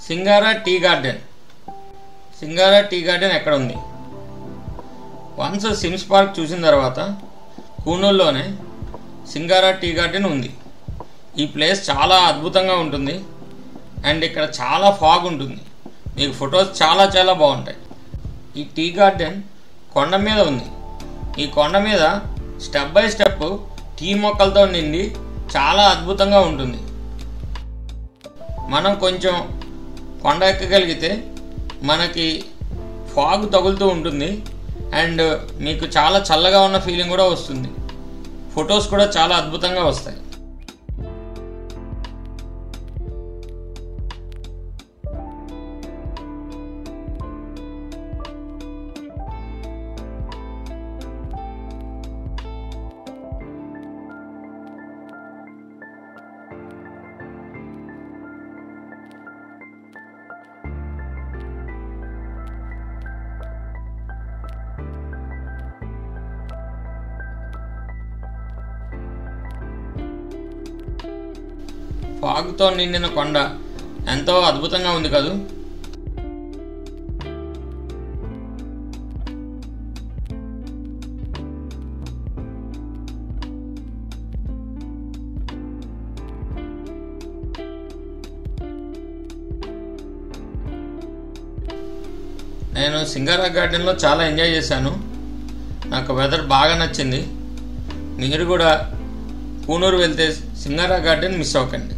సింగారా tea garden. సింగారా tea garden ఎక్కడ ఉంది? Once sims park చూసిన తర్వాత కూనూరులోనే సింగారా టీ గార్డెన్ ఉంది. ఈ ప్లేస్ చాలా అద్భుతంగా ఉంటుంది అండ్ ఇక్కడ చాలా ఫాగ్ ఉంటుంది. మీకు ఫొటోస్ చాలా చాలా బాగుంటాయి. ఈ టీ గార్డెన్ కొండ మీద ఉంది. ఈ కొండ మీద స్టెప్ బై స్టెప్ టీ మొక్కలతో నిండి చాలా అద్భుతంగా ఉంటుంది. మనం కొంచెం కొండ ఎక్కగలిగితే మనకి ఫాగ్ తగులుతూ ఉంటుంది అండ్ మీకు చాలా చల్లగా ఉన్న ఫీలింగ్ కూడా వస్తుంది. ఫొటోస్ కూడా చాలా అద్భుతంగా వస్తాయి. ఫాగ్తో నిండిన కొండ ఎంతో అద్భుతంగా ఉంది కదూ. నేను సింగారా గార్డెన్లో చాలా ఎంజాయ్ చేశాను. నాకు వెదర్ బాగా నచ్చింది. మీరు కూడా కూనూరు వెళ్తే సింగారా గార్డెన్ మిస్ అవ్వకండి.